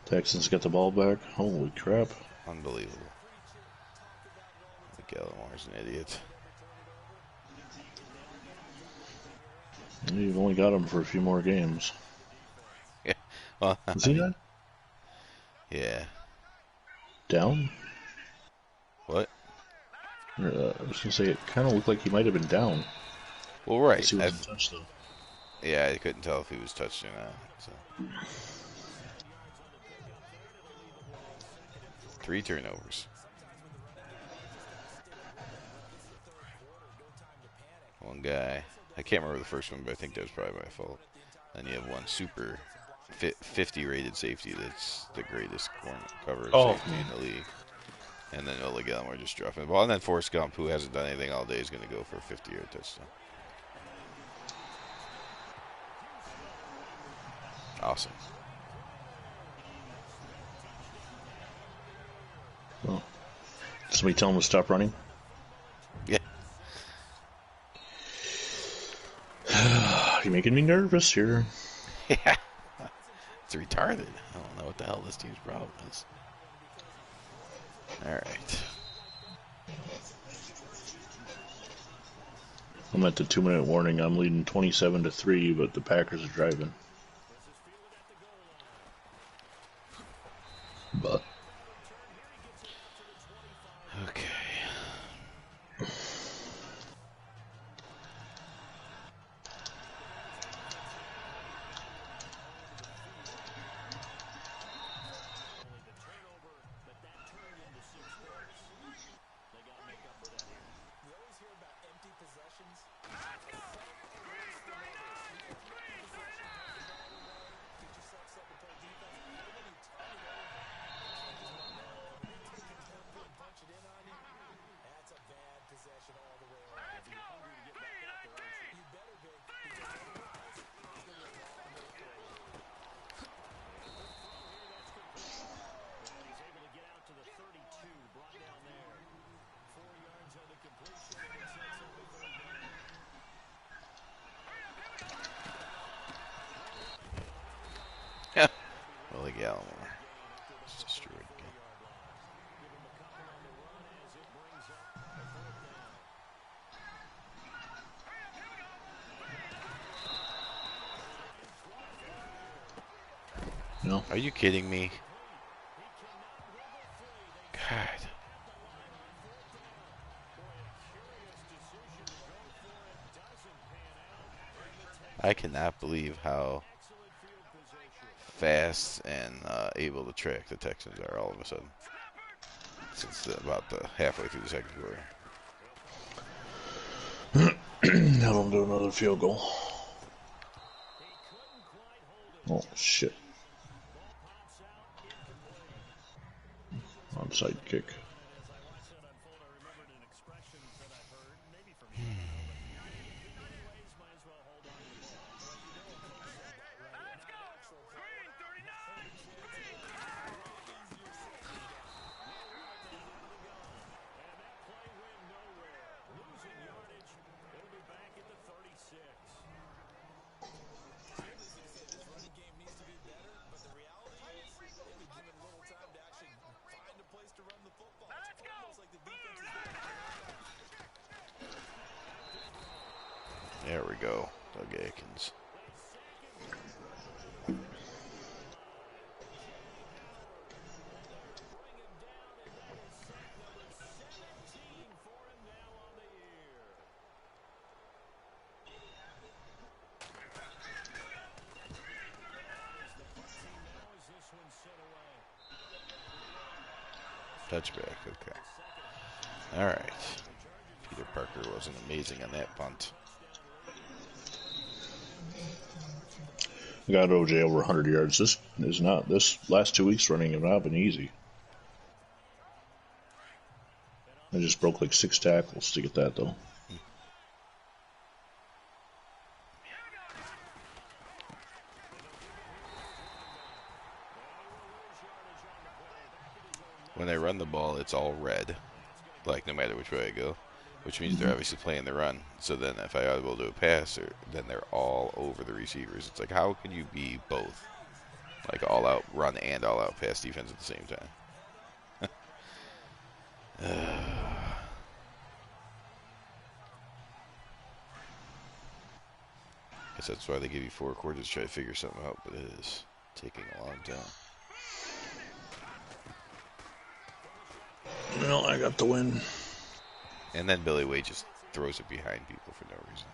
Texans get the ball back. Holy crap. Unbelievable. Gallimore's an idiot. You've only got him for a few more games. Yeah. Well, Is he not yeah. down? What? I was going to say, it kind of looked like he might have been down. Well, right. He wasn't touched, though. Yeah, I couldn't tell if he was touched or not. So. 3 turnovers. One guy. I can't remember the first one, but I think that was probably my fault. Then you have one super 50 rated safety that's the greatest cover safety in the league. And then Ola Gallimore just dropping the ball. And then Forrest Gump, who hasn't done anything all day, is going to go for a 50-yard touchdown. Awesome. Oh. Somebody tell him to stop running? Yeah. You're making me nervous here. Yeah. It's retarded. I don't know what the hell this team's problem is. All right. I'm at the 2-minute warning. I'm leading 27-3, but the Packers are driving. But Okay. Yeah. Well, Gallimore just destroyed again. no. Are you kidding me? God. I cannot believe how fast and able to track the Texans are all of a sudden. Since about the halfway through the second quarter. Now I'm doing another field goal. Oh, shit. Onside kick. There we go. Doug Aikens. Touchback, okay. Alright. Peter Parker wasn't amazing on that punt. I got OJ over 100 yards. This last 2 weeks running have not been easy. I just broke like 6 tackles to get that though. When I run the ball, it's all red. Like, no matter which way I go. Which means they're obviously playing the run. So then if I audible to a pass, then they're all over the receivers. It's like, how can you be both? Like, all-out run and all-out pass defense at the same time. Guess that's why they give you 4 quarters to try to figure something out, but it is taking a long time. Well, I got the win. And then Billy Wade just throws it behind people for no reason.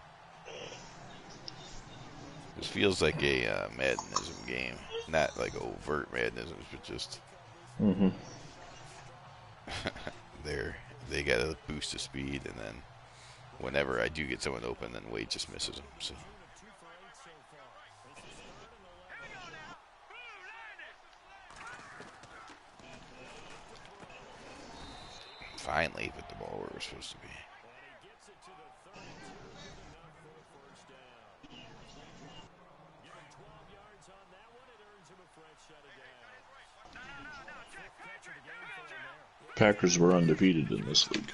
This feels like a Maddenism game. Not like overt Maddenisms, but just... they got a boost of speed, and then whenever I do get someone open, then Wade just misses them. So. Finally put the ball where we're supposed to be. Packers were undefeated in this league.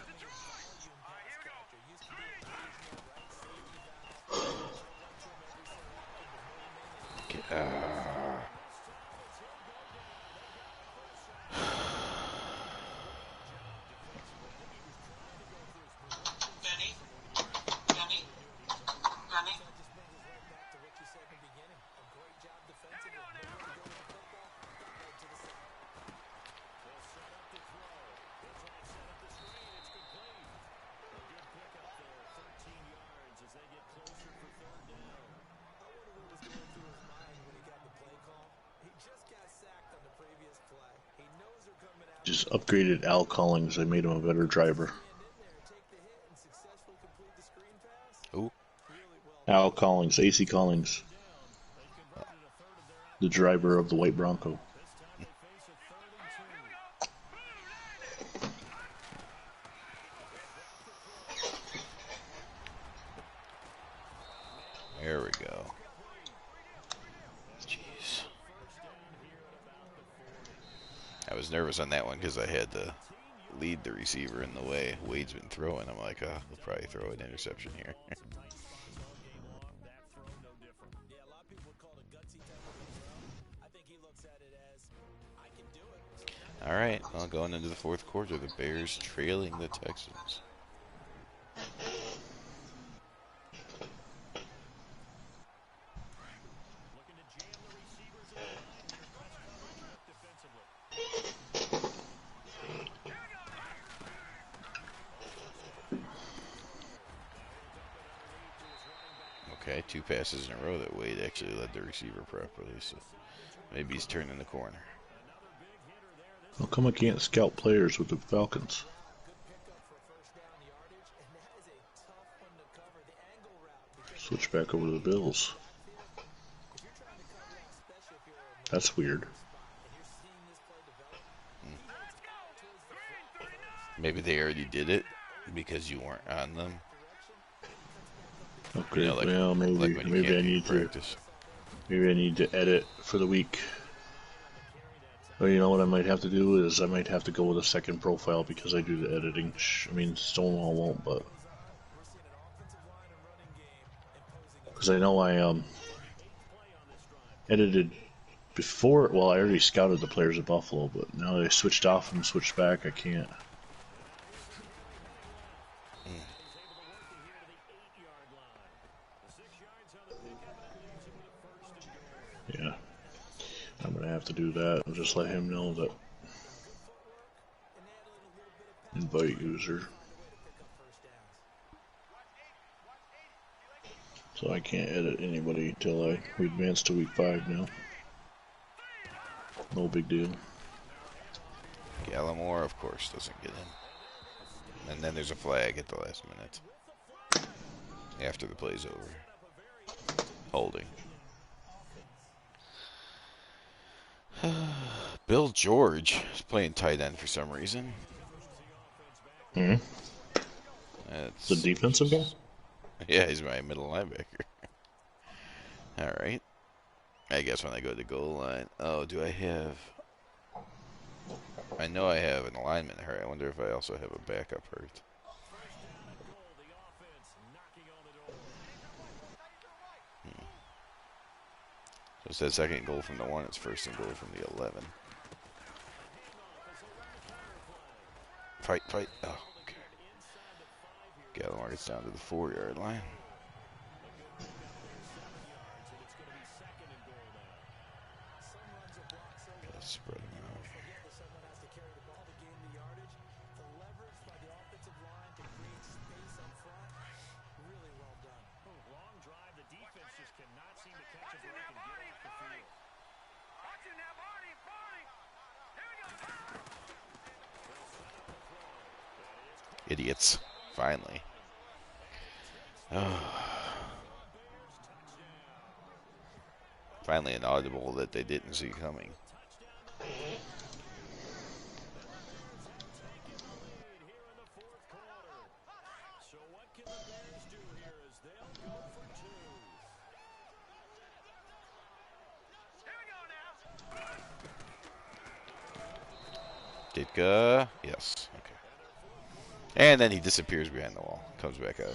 Just upgraded Al Collins. I made him a better driver. Who? Al Collins, AC Collins. The driver of the white Bronco. There we go. Jeez. I was nervous on that one because I had to lead the receiver in the way Wade's been throwing. I'm like, oh, he'll probably throw an interception here. All right, well, going into the fourth quarter, the Bears trailing the Texans. Okay, 2 passes in a row that Wade actually led the receiver properly, so maybe he's turning the corner. How come I can't scout players with the Falcons? Switch back over to the Bills. That's weird. Maybe they already did it because you weren't on them. Okay, You know, like, well, like when you maybe can't I be in need practice. Maybe I need to edit for the week. Well, you know what I might have to do is I might have to go with a second profile because I do the editing. I mean, Stonewall won't, but because I know I edited before. Well, I already scouted the players at Buffalo, but now that I switched off and switched back, I can't. Yeah, I'm gonna have to do that and just let him know that. Invite user. So I can't edit anybody until we advance to week 5 now. No big deal. Gallimore, of course, doesn't get in. And then there's a flag at the last minute. After the play's over. Holding. Bill George is playing tight end for some reason. Hmm. That's, The defensive guy? yeah, he's my middle linebacker. Alright. I guess when I go to the goal line. Oh, do I have... I know I have an alignment hurt. I wonder if I also have a backup hurt. So it says second goal from the 1. It's first and goal from the 11. Fight, fight. Oh, okay. Gallimore gets down to the 4-yard line. Let's spread him out. Idiots. Finally. Finally an audible that they didn't see coming. Ditka. Yes. Okay. And then he disappears behind the wall. Comes back out.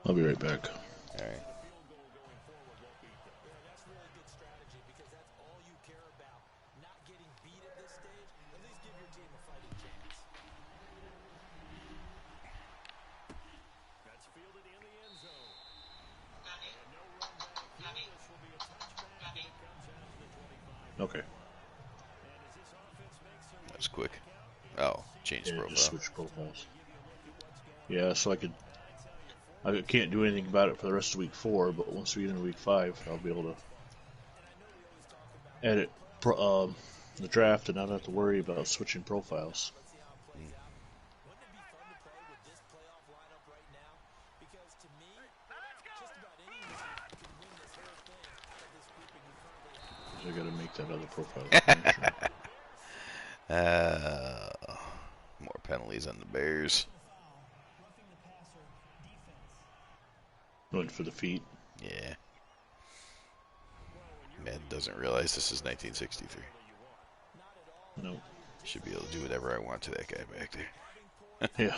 I'll be right back. Alright. Okay. That was quick. Oh, change Yeah, profile. just switch profiles. Yeah, so I can't do anything about it for the rest of week 4, but once we get into week 5, I'll be able to edit the draft and not have to worry about switching profiles. I gotta make that other profile. More penalties on the Bears. Went for the feet. Yeah. Madden doesn't realize this is 1963. No. Should be able to do whatever I want to that guy back there. Yeah.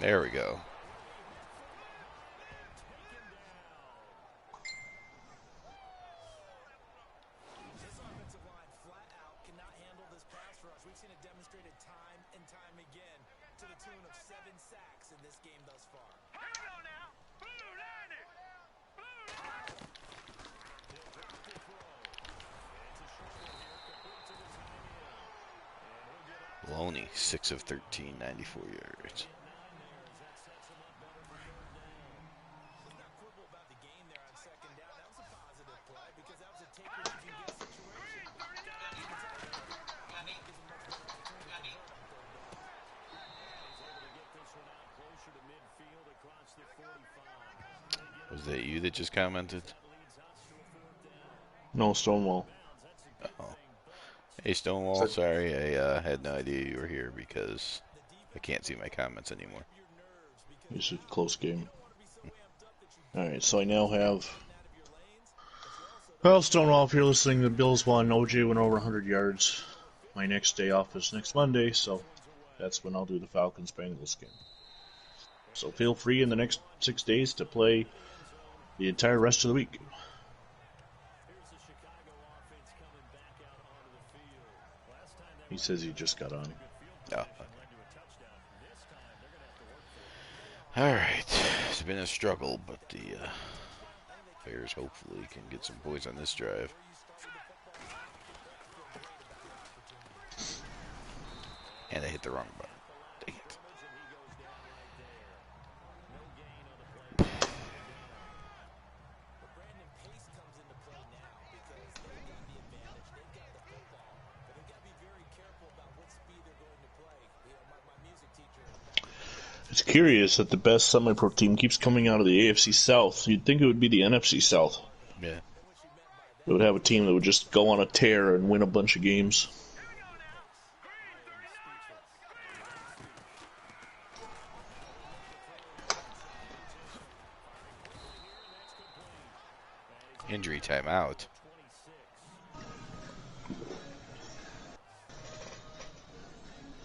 There we go. Loney, 6 of 13, 94 yards. Was that you that just commented? No, Stonewall. Oh. Hey, Stonewall, sorry, I had no idea you were here because I can't see my comments anymore. It's a close game. Alright, so I now have... Well, Stonewall, if you're listening, the Bills won. OJ went over 100 yards. My next day off is next Monday, so that's when I'll do the Falcons-Bengals game. So feel free in the next 6 days to play the entire rest of the week. He says he just got on. Oh. Alright, it's been a struggle, but the Bears hopefully can get some points on this drive. And I hit the wrong button. Dang it. It's curious that the best semi-pro team keeps coming out of the AFC South. You'd think it would be the NFC South. Yeah. It would have a team that would just go on a tear and win a bunch of games. Injury timeout.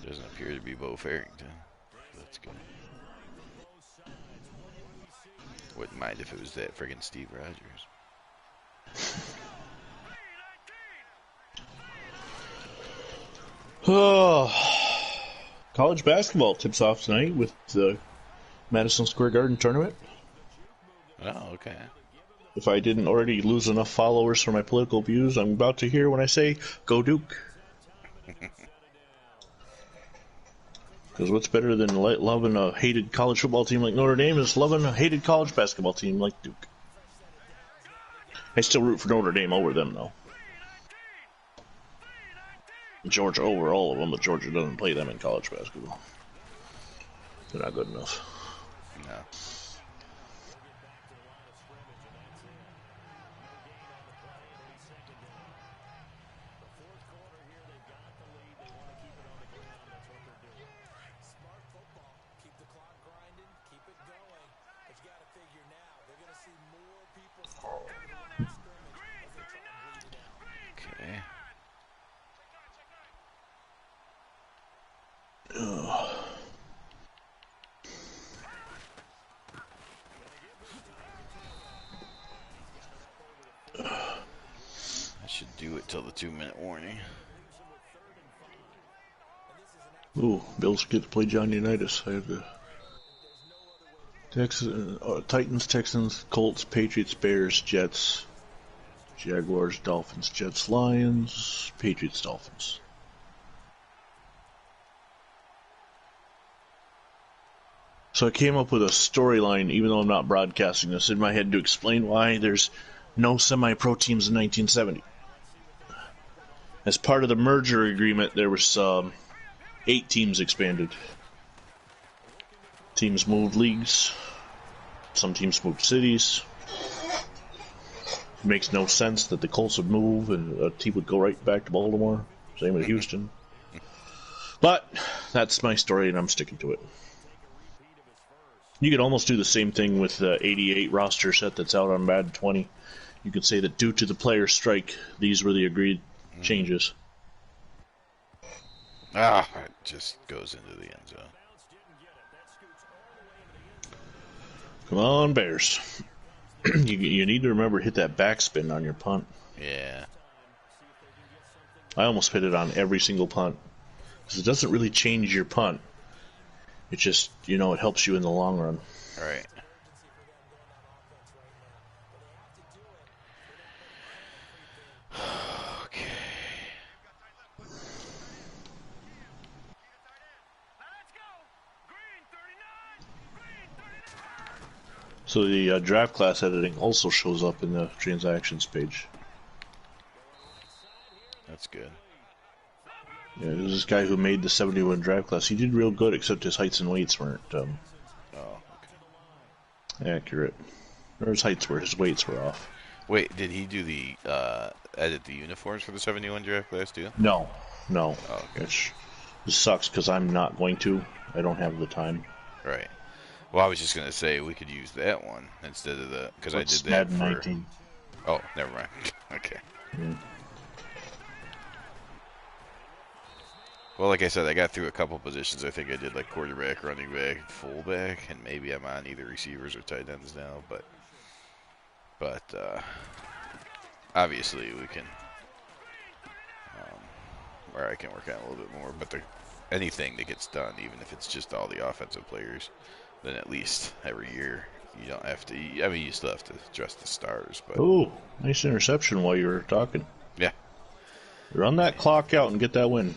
Doesn't appear to be Bo Farrington. That's good. Wouldn't mind if it was that friggin' Steve Rogers. Oh, college basketball tips off tonight with the Madison Square Garden tournament. Oh, okay. If I didn't already lose enough followers for my political views, I'm about to hear when I say, go Duke. Because what's better than loving a hated college football team like Notre Dame is loving a hated college basketball team like Duke. I still root for Notre Dame over them, though. Georgia over all of them, but Georgia doesn't play them in college basketball. They're not good enough. No. Okay. I should do it till the 2-minute warning. Ooh, Bills get to play John Unitas. I have the Titans, Texans, Colts, Patriots, Bears, Jets, Jaguars, Dolphins, Jets, Lions, Patriots, Dolphins. So I came up with a storyline, even though I'm not broadcasting this, in my head to explain why there's no semi-pro teams in 1970. As part of the merger agreement, there was 8 teams expanded. Teams moved leagues. Some teams moved cities. It makes no sense that the Colts would move and a team would go right back to Baltimore. Same with Houston. But that's my story, and I'm sticking to it. You could almost do the same thing with the 88 roster set that's out on Madden 20. You could say that due to the player strike, these were the agreed changes. Ah, it just goes into the end zone. Come on, Bears. You need to remember to hit that backspin on your punt. Yeah. I almost hit it on every single punt. Because it doesn't really change your punt. It just, it helps you in the long run. Right. Okay. So the draft class editing also shows up in the transactions page. That's good. Yeah, there's this guy who made the 71 draft class. He did real good, except his heights and weights weren't accurate. Or his heights were, his weights were off. Wait, did he do the edit the uniforms for the 71 draft class too? No. Oh, okay. Which sucks because I'm not going to. I don't have the time. Right. Well, I was just gonna say we could use that one instead of the because I did that Madden for. 19. Oh, never mind. Okay. Mm. Well, like I said, I got through a couple positions. I think I did like quarterback, running back, fullback, and maybe I'm on either receivers or tight ends now. But obviously we can, or I can work on a little bit more. But anything that gets done, even if it's just all the offensive players, then at least every year you don't have to. I mean, you still have to dress the stars. But Ooh, nice interception while you were talking. Yeah. Run that clock out and get that win.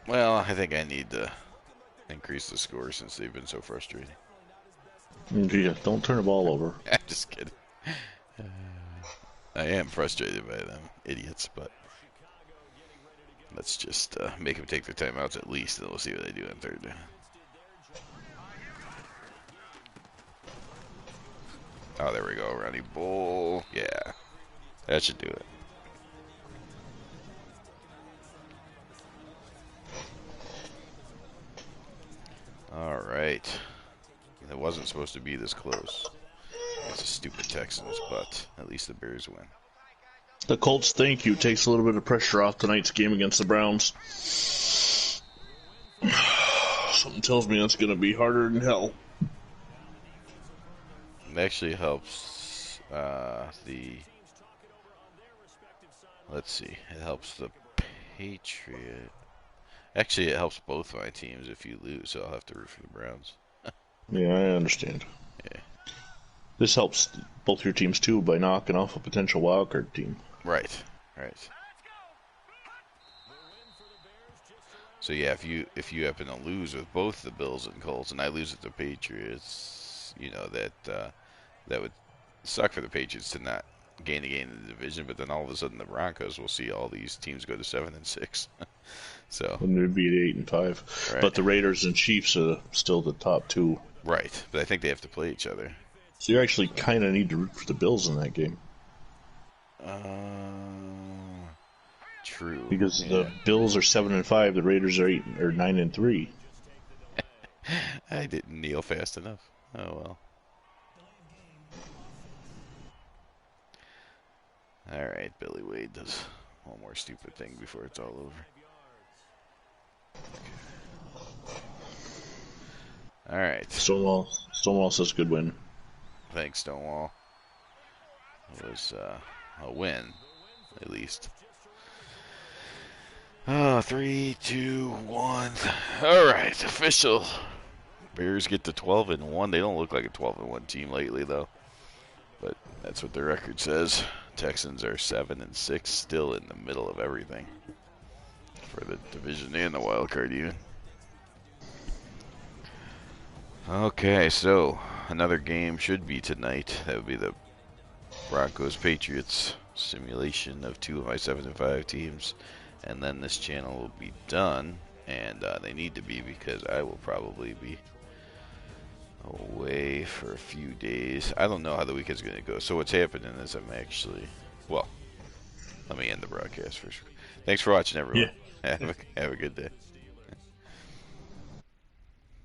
Well, I think I need to increase the score since they've been so frustrating. Yeah, don't turn the ball over. I'm just kidding. I am frustrated by them idiots, but let's just make them take their timeouts at least, and we'll see what they do in third down. Oh, there we go. Ronnie Bull. Yeah. That should do it. All right. It wasn't supposed to be this close. It's a stupid Texans, but at least the Bears win. The Colts, thank you, takes a little bit of pressure off tonight's game against the Browns. Something tells me that's going to be harder than hell. It actually helps let's see, it helps the Patriot. Actually, it helps both my teams if you lose, so I'll have to root for the Browns. Yeah, I understand. Yeah. This helps both your teams too by knocking off a potential wildcard team. Right. So yeah, if you happen to lose with both the Bills and Colts, and I lose with the Patriots, you know that would suck for the Patriots to not gain in the division. But then all of a sudden, the Broncos will see all these teams go to 7-6. So and it'd be at 8-5. Right. But the Raiders and Chiefs are still the top two. Right, but I think they have to play each other. So you actually kind of need to root for the Bills in that game. True. Because the Bills are 7-5, the Raiders are 9-3. I didn't kneel fast enough. Oh well. All right, Billy Wade does one more stupid thing before it's all over. All right. Stonewall says good win. Thanks, Stonewall. It was a win, at least. 3, 2, 1. All right, official. Bears get to 12-1. They don't look like a 12-1 team lately, though. But that's what their record says. Texans are 7-6, still in the middle of everything for the division and the wild card even. Okay, so another game should be tonight. That would be the Broncos-Patriots simulation of two of my 7-5 teams. And then this channel will be done, and they need to be because I will probably be away for a few days. I don't know how the weekend's going to go. So what's happening is I'm actually, well, let me end the broadcast first. Thanks for watching, everyone. Yeah. Have a good day.